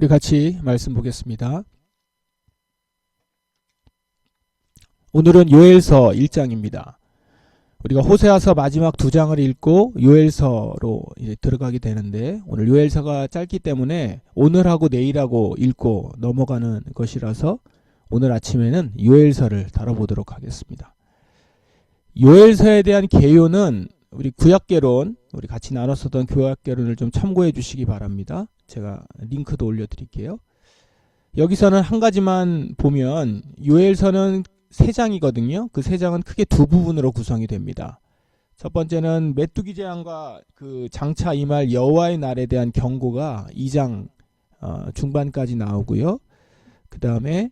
우리 같이 말씀 보겠습니다. 오늘은 요엘서 1장입니다. 우리가 호세아서 마지막 2장을 읽고 요엘서로 이제 들어가게 되는데, 오늘 요엘서가 짧기 때문에 오늘하고 내일하고 읽고 넘어가는 것이라서 오늘 아침에는 요엘서를 다뤄보도록 하겠습니다. 요엘서에 대한 개요는 우리 구약개론, 우리 같이 나눴었던 구약개론을 좀 참고해 주시기 바랍니다. 제가 링크도 올려드릴게요. 여기서는 한 가지만 보면 요엘서는 3장이거든요. 그 3장은 크게 두 부분으로 구성이 됩니다. 첫 번째는 메뚜기 재앙과 그 장차 임할 여호와의 날에 대한 경고가 2장 중반까지 나오고요. 그 다음에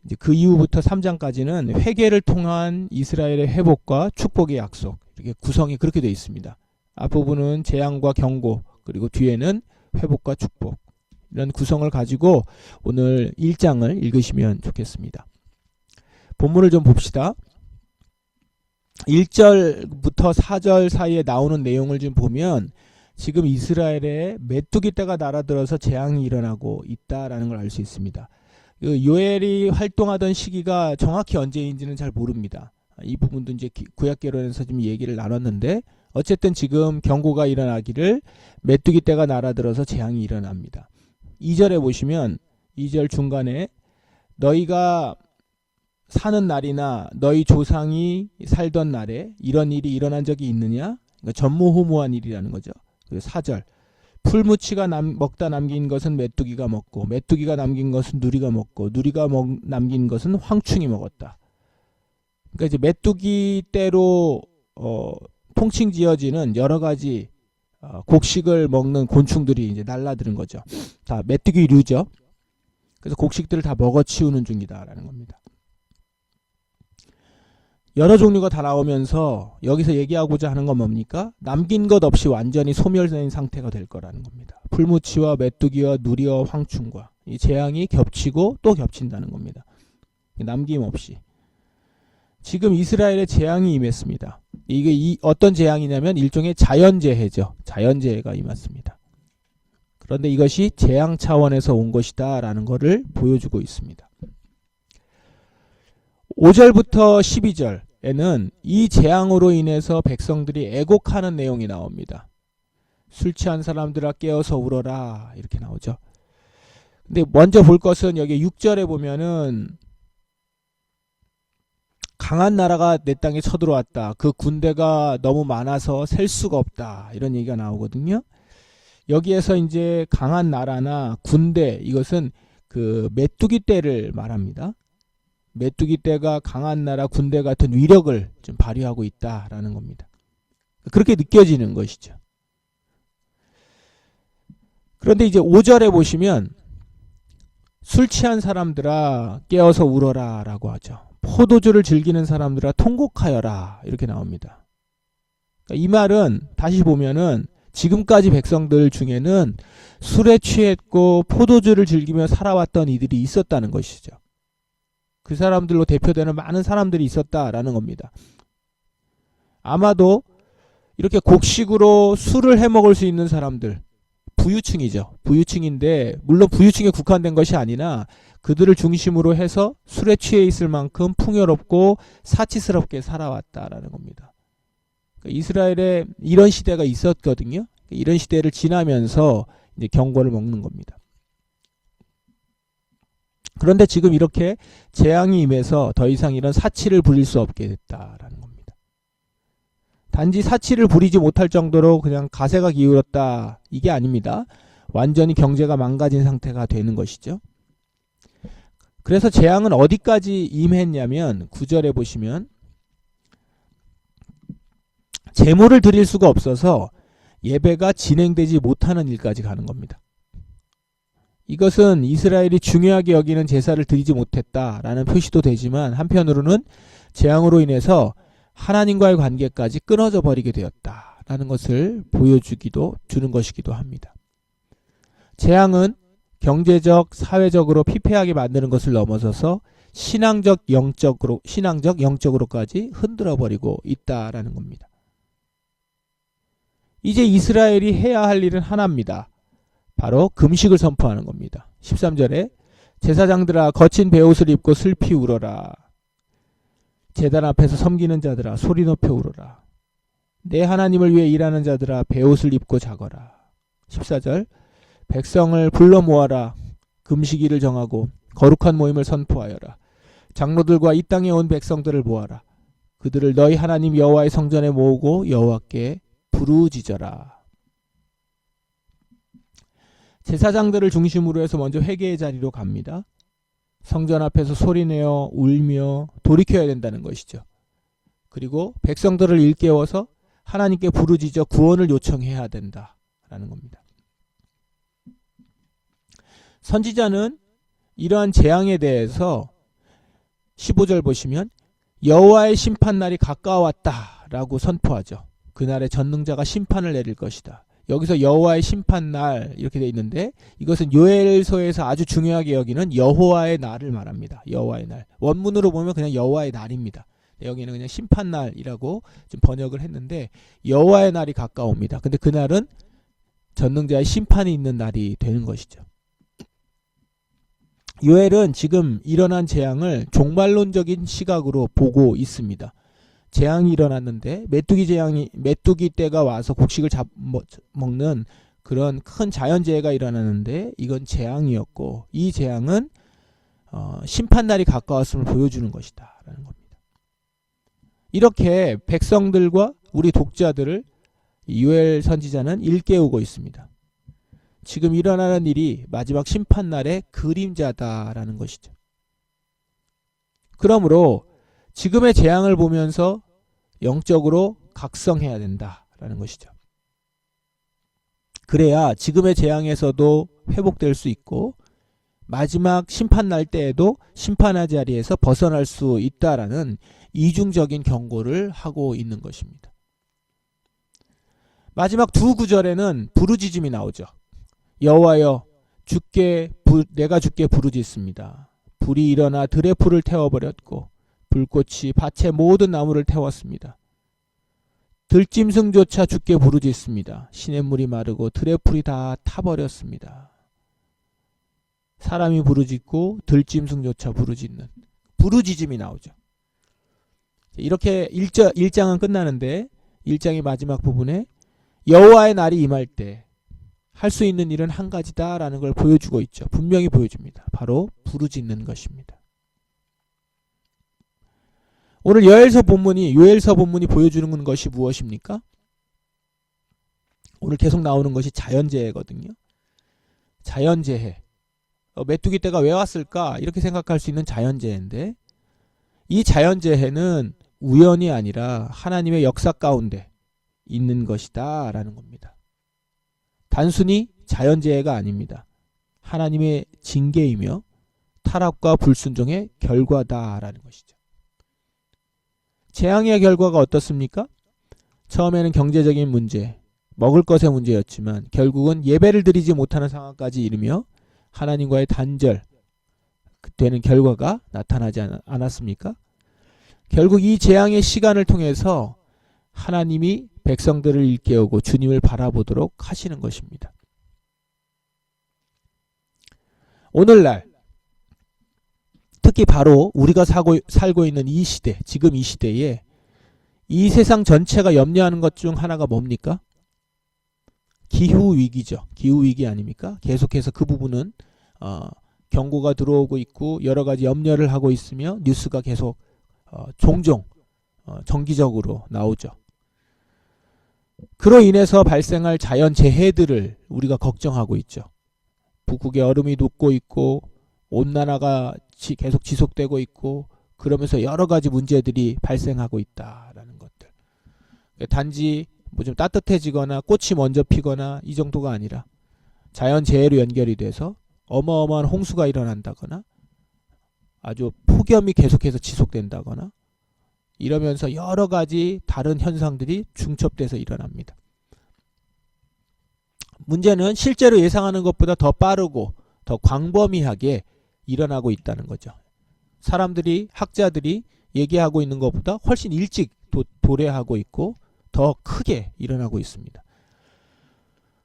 이제 그 이후부터 3장까지는 회개를 통한 이스라엘의 회복과 축복의 약속, 이렇게 구성이 그렇게 되어 있습니다. 앞부분은 재앙과 경고, 그리고 뒤에는 회복과 축복, 이런 구성을 가지고 오늘 1장을 읽으시면 좋겠습니다. 본문을 좀 봅시다. 1절부터 4절 사이에 나오는 내용을 좀 보면 지금 이스라엘에 메뚜기 떼가 날아들어서 재앙이 일어나고 있다라는 걸 알 수 있습니다. 요엘이 활동하던 시기가 정확히 언제인지는 잘 모릅니다. 이 부분도 이제 구약개론에서 좀 얘기를 나눴는데, 어쨌든 지금 경고가 일어나기를 메뚜기 떼가 날아들어서 재앙이 일어납니다. 2절에 보시면 2절 중간에 너희가 사는 날이나 너희 조상이 살던 날에 이런 일이 일어난 적이 있느냐? 그러니까 전무후무한 일이라는 거죠. 그리고 4절 풀무치가 먹다 남긴 것은 메뚜기가 먹고, 메뚜기가 남긴 것은 누리가 먹고, 누리가 남긴 것은 황충이 먹었다. 그러니까 이제 메뚜기 떼로 통칭 지어지는 여러 가지 곡식을 먹는 곤충들이 이제 날라드는 거죠. 다 메뚜기류죠. 그래서 곡식들을 다 먹어치우는 중이다라는 겁니다. 여러 종류가 다 나오면서 여기서 얘기하고자 하는 건 뭡니까? 남긴 것 없이 완전히 소멸된 상태가 될 거라는 겁니다. 풀무치와 메뚜기와 누리와 황충과 이 재앙이 겹치고 또 겹친다는 겁니다. 남김없이. 지금 이스라엘에 재앙이 임했습니다. 이게 어떤 재앙이냐면 일종의 자연재해죠. 자연재해가 임했습니다. 그런데 이것이 재앙 차원에서 온 것이다 라는 것을 보여주고 있습니다. 5절부터 12절에는 이 재앙으로 인해서 백성들이 애곡하는 내용이 나옵니다. 술 취한 사람들아 깨어서 울어라, 이렇게 나오죠. 근데 먼저 볼 것은 여기 6절에 보면은 강한 나라가 내 땅에 쳐들어왔다. 그 군대가 너무 많아서 셀 수가 없다. 이런 얘기가 나오거든요. 여기에서 이제 강한 나라나 군대, 이것은 그 메뚜기 떼를 말합니다. 메뚜기 떼가 강한 나라 군대 같은 위력을 좀 발휘하고 있다라는 겁니다. 그렇게 느껴지는 것이죠. 그런데 이제 5절에 보시면 술 취한 사람들아 깨어서 울어라 라고 하죠. 포도주를 즐기는 사람들아 통곡하여라, 이렇게 나옵니다. 그러니까 이 말은 다시 보면은 지금까지 백성들 중에는 술에 취했고 포도주를 즐기며 살아왔던 이들이 있었다는 것이죠. 그 사람들로 대표되는 많은 사람들이 있었다라는 겁니다. 아마도 이렇게 곡식으로 술을 해먹을 수 있는 사람들, 부유층이죠. 부유층인데 물론 부유층에 국한된 것이 아니라 그들을 중심으로 해서 술에 취해 있을 만큼 풍요롭고 사치스럽게 살아왔다라는 겁니다. 그러니까 이스라엘에 이런 시대가 있었거든요. 이런 시대를 지나면서 이제 경고를 먹는 겁니다. 그런데 지금 이렇게 재앙이 임해서 더 이상 이런 사치를 부릴 수 없게 됐다라는 겁니다. 단지 사치를 부리지 못할 정도로 그냥 가세가 기울었다, 이게 아닙니다. 완전히 경제가 망가진 상태가 되는 것이죠. 그래서 재앙은 어디까지 임했냐면 9절에 보시면 제물을 드릴 수가 없어서 예배가 진행되지 못하는 일까지 가는 겁니다. 이것은 이스라엘이 중요하게 여기는 제사를 드리지 못했다라는 표시도 되지만, 한편으로는 재앙으로 인해서 하나님과의 관계까지 끊어져 버리게 되었다라는 것을 주는 것이기도 합니다. 재앙은 경제적, 사회적으로 피폐하게 만드는 것을 넘어서서 신앙적, 영적으로까지 흔들어 버리고 있다라는 겁니다. 이제 이스라엘이 해야 할 일은 하나입니다. 바로 금식을 선포하는 겁니다. 13절에 제사장들아 거친 베옷을 입고 슬피 울어라. 제단 앞에서 섬기는 자들아 소리 높여 울어라. 내 하나님을 위해 일하는 자들아 베옷을 입고 자거라. 14절 백성을 불러 모아라. 금식일을 정하고 거룩한 모임을 선포하여라. 장로들과 이 땅에 온 백성들을 모아라. 그들을 너희 하나님 여호와의 성전에 모으고 여호와께 부르짖어라. 제사장들을 중심으로 해서 먼저 회개의 자리로 갑니다. 성전 앞에서 소리내어 울며 돌이켜야 된다는 것이죠. 그리고 백성들을 일깨워서 하나님께 부르짖어 구원을 요청해야 된다라는 겁니다. 선지자는 이러한 재앙에 대해서 15절 보시면 여호와의 심판날이 가까웠다라고 선포하죠. 그날에 전능자가 심판을 내릴 것이다. 여기서 여호와의 심판날 이렇게 되어 있는데 이것은 요엘서에서 아주 중요하게 여기는 여호와의 날을 말합니다. 여호와의 날. 원문으로 보면 그냥 여호와의 날입니다. 여기는 그냥 심판날이라고 좀 번역을 했는데 여호와의 날이 가까웁니다. 근데 그날은 전능자의 심판이 있는 날이 되는 것이죠. 요엘은 지금 일어난 재앙을 종말론적인 시각으로 보고 있습니다. 재앙이 일어났는데 메뚜기 떼가 와서 곡식을 먹는 그런 큰 자연재해가 일어났는데 이건 재앙이었고 이 재앙은 심판날이 가까웠음을 보여주는 것이다 라는 겁니다. 이렇게 백성들과 우리 독자들을 요엘 선지자는 일깨우고 있습니다. 지금 일어나는 일이 마지막 심판날의 그림자다라는 것이죠. 그러므로 지금의 재앙을 보면서 영적으로 각성해야 된다라는 것이죠. 그래야 지금의 재앙에서도 회복될 수 있고 마지막 심판날 때에도 심판의 자리에서 벗어날 수 있다라는 이중적인 경고를 하고 있는 것입니다. 마지막 두 구절에는 부르짖음이 나오죠. 여호와여 내가 주께 부르짖습니다. 불이 일어나 들의 풀을 태워버렸고 불꽃이 밭의 모든 나무를 태웠습니다. 들짐승조차 주께 부르짖습니다. 시냇물이 마르고 들의 풀이 다 타버렸습니다. 사람이 부르짖고 들짐승조차 부르짖는 부르짖음이 나오죠. 이렇게 1장은 끝나는데 1장의 마지막 부분에 여호와의 날이 임할 때 할 수 있는 일은 한 가지다라는 걸 보여주고 있죠. 분명히 보여줍니다. 바로 부르짖는 것입니다. 오늘 요엘서 본문이 보여주는 것이 무엇입니까? 오늘 계속 나오는 것이 자연재해거든요. 자연재해. 메뚜기 떼가 왜 왔을까? 이렇게 생각할 수 있는 자연재해인데 이 자연재해는 우연이 아니라 하나님의 역사 가운데 있는 것이다 라는 겁니다. 단순히 자연재해가 아닙니다. 하나님의 징계이며 타락과 불순종의 결과다라는 것이죠. 재앙의 결과가 어떻습니까? 처음에는 경제적인 문제, 먹을 것의 문제였지만 결국은 예배를 드리지 못하는 상황까지 이르며 하나님과의 단절 되는 결과가 나타나지 않았습니까? 결국 이 재앙의 시간을 통해서 하나님이 백성들을 일깨우고 주님을 바라보도록 하시는 것입니다. 오늘날 특히 바로 우리가 살고 있는 이 시대, 지금 이 시대에 이 세상 전체가 염려하는 것 중 하나가 뭡니까? 기후위기죠. 기후위기 아닙니까? 계속해서 그 부분은 경고가 들어오고 있고 여러 가지 염려를 하고 있으며 뉴스가 계속 종종 정기적으로 나오죠. 그로 인해서 발생할 자연재해들을 우리가 걱정하고 있죠. 북극의 얼음이 녹고 있고 온난화가 계속 지속되고 있고 그러면서 여러 가지 문제들이 발생하고 있다라는 것들. 단지 뭐 좀 따뜻해지거나 꽃이 먼저 피거나 이 정도가 아니라 자연재해로 연결이 돼서 어마어마한 홍수가 일어난다거나 아주 폭염이 계속해서 지속된다거나 이러면서 여러 가지 다른 현상들이 중첩돼서 일어납니다. 문제는 실제로 예상하는 것보다 더 빠르고 더 광범위하게 일어나고 있다는 거죠. 학자들이 얘기하고 있는 것보다 훨씬 일찍 도래하고 있고 더 크게 일어나고 있습니다.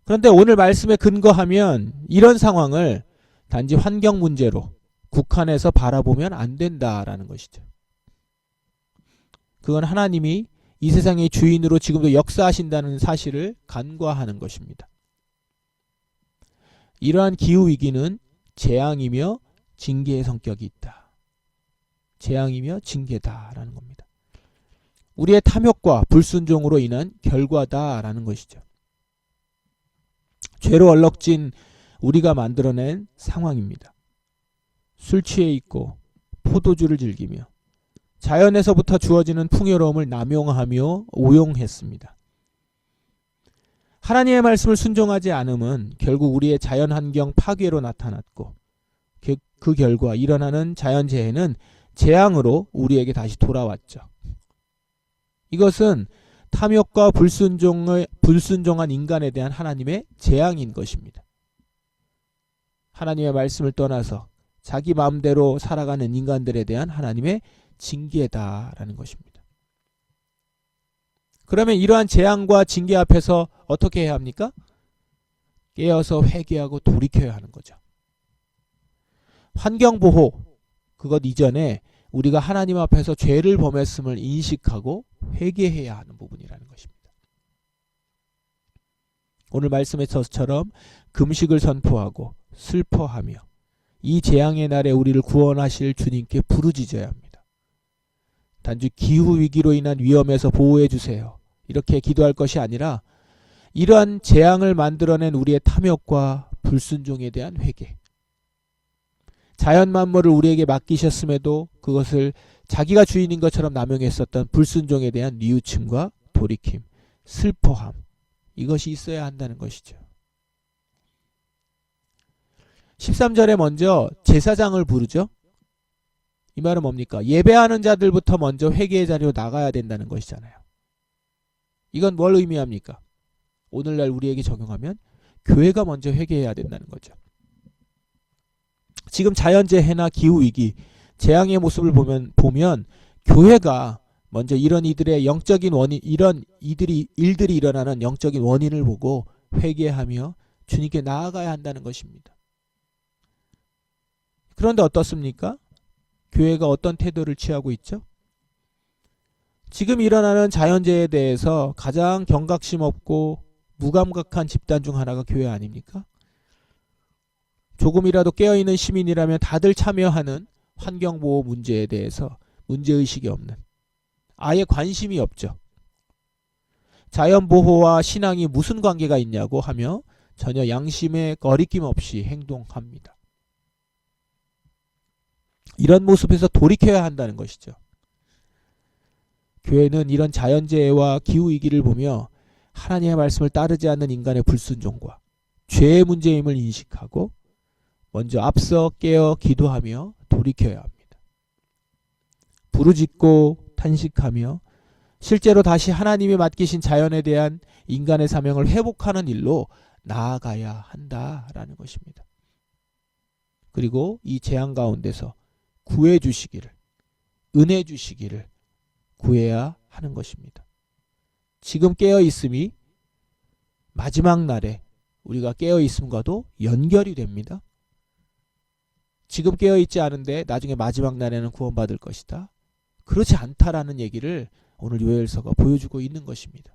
그런데 오늘 말씀에 근거하면 이런 상황을 단지 환경 문제로 국한해서 바라보면 안 된다라는 것이죠. 그건 하나님이 이 세상의 주인으로 지금도 역사하신다는 사실을 간과하는 것입니다. 이러한 기후위기는 재앙이며 징계의 성격이 있다. 재앙이며 징계다라는 겁니다. 우리의 탐욕과 불순종으로 인한 결과다라는 것이죠. 죄로 얼럭진 우리가 만들어낸 상황입니다. 술 취해 있고 포도주를 즐기며 자연에서부터 주어지는 풍요로움을 남용하며 오용했습니다. 하나님의 말씀을 순종하지 않음은 결국 우리의 자연환경 파괴로 나타났고 그 결과 일어나는 자연재해는 재앙으로 우리에게 다시 돌아왔죠. 이것은 탐욕과 불순종한 인간에 대한 하나님의 재앙인 것입니다. 하나님의 말씀을 떠나서 자기 마음대로 살아가는 인간들에 대한 하나님의 징계다라는 것입니다. 그러면 이러한 재앙과 징계 앞에서 어떻게 해야 합니까? 깨어서 회개하고 돌이켜야 하는 거죠. 환경보호, 그것 이전에 우리가 하나님 앞에서 죄를 범했음을 인식하고 회개해야 하는 부분이라는 것입니다. 오늘 말씀에서처럼 금식을 선포하고 슬퍼하며 이 재앙의 날에 우리를 구원하실 주님께 부르짖어야 합니다. 단지 기후위기로 인한 위험에서 보호해 주세요, 이렇게 기도할 것이 아니라 이러한 재앙을 만들어낸 우리의 탐욕과 불순종에 대한 회개, 자연 만물을 우리에게 맡기셨음에도 그것을 자기가 주인인 것처럼 남용했었던 불순종에 대한 뉘우침과 돌이킴, 슬퍼함, 이것이 있어야 한다는 것이죠. 13절에 먼저 제사장을 부르죠. 이 말은 뭡니까? 예배하는 자들부터 먼저 회개의 자리로 나가야 된다는 것이잖아요. 이건 뭘 의미합니까? 오늘날 우리에게 적용하면 교회가 먼저 회개해야 된다는 거죠. 지금 자연재해나 기후위기, 재앙의 모습을 보면 교회가 먼저 이런 이들의 영적인 원인, 이런 일들이 일어나는 영적인 원인을 보고 회개하며 주님께 나아가야 한다는 것입니다. 그런데 어떻습니까? 교회가 어떤 태도를 취하고 있죠? 지금 일어나는 자연재해에 대해서 가장 경각심 없고 무감각한 집단 중 하나가 교회 아닙니까? 조금이라도 깨어있는 시민이라면 다들 참여하는 환경보호 문제에 대해서 문제의식이 없는, 아예 관심이 없죠. 자연보호와 신앙이 무슨 관계가 있냐고 하며 전혀 양심에 거리낌 없이 행동합니다. 이런 모습에서 돌이켜야 한다는 것이죠. 교회는 이런 자연재해와 기후위기를 보며 하나님의 말씀을 따르지 않는 인간의 불순종과 죄의 문제임을 인식하고 먼저 앞서 깨어 기도하며 돌이켜야 합니다. 부르짖고 탄식하며 실제로 다시 하나님이 맡기신 자연에 대한 인간의 사명을 회복하는 일로 나아가야 한다라는 것입니다. 그리고 이 재앙 가운데서 구해 주시기를, 은혜 주시기를 구해야 하는 것입니다. 지금 깨어 있음이 마지막 날에 우리가 깨어 있음과도 연결이 됩니다. 지금 깨어 있지 않은데 나중에 마지막 날에는 구원받을 것이다, 그렇지 않다라는 얘기를 오늘 요엘서가 보여주고 있는 것입니다.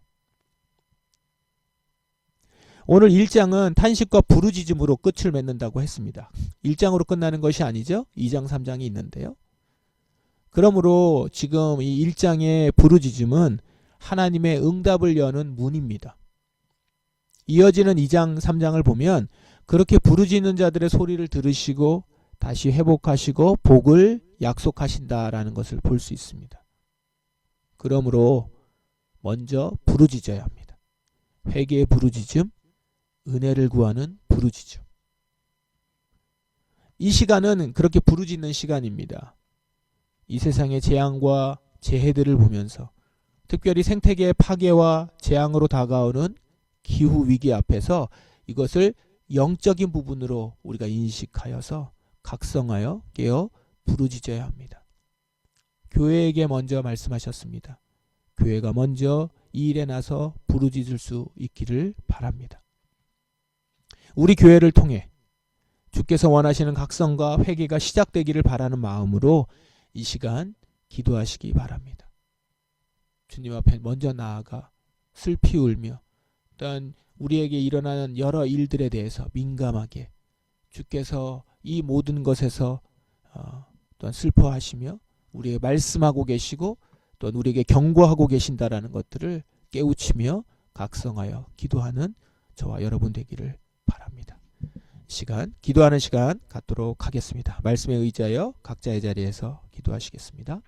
오늘 1장은 탄식과 부르짖음으로 끝을 맺는다고 했습니다. 1장으로 끝나는 것이 아니죠. 2장 3장이 있는데요. 그러므로 지금 이 1장의 부르짖음은 하나님의 응답을 여는 문입니다. 이어지는 2장 3장을 보면 그렇게 부르짖는 자들의 소리를 들으시고 다시 회복하시고 복을 약속하신다라는 것을 볼 수 있습니다. 그러므로 먼저 부르짖어야 합니다. 회개의 부르짖음, 은혜를 구하는 부르짖음. 이 시간은 그렇게 부르짖는 시간입니다. 이 세상의 재앙과 재해들을 보면서 특별히 생태계의 파괴와 재앙으로 다가오는 기후위기 앞에서 이것을 영적인 부분으로 우리가 인식하여서 각성하여 깨어 부르짖어야 합니다. 교회에게 먼저 말씀하셨습니다. 교회가 먼저 이 일에 나서 부르짖을 수 있기를 바랍니다. 우리 교회를 통해 주께서 원하시는 각성과 회개가 시작되기를 바라는 마음으로 이 시간 기도하시기 바랍니다. 주님 앞에 먼저 나아가 슬피 울며 또한 우리에게 일어나는 여러 일들에 대해서 민감하게 주께서 이 모든 것에서 또한 슬퍼하시며 우리에게 말씀하고 계시고 또한 우리에게 경고하고 계신다라는 것들을 깨우치며 각성하여 기도하는 저와 여러분 되기를 바랍니다. 시간, 기도하는 시간 갖도록 하겠습니다. 말씀에 의지하여 각자의 자리에서 기도하시겠습니다.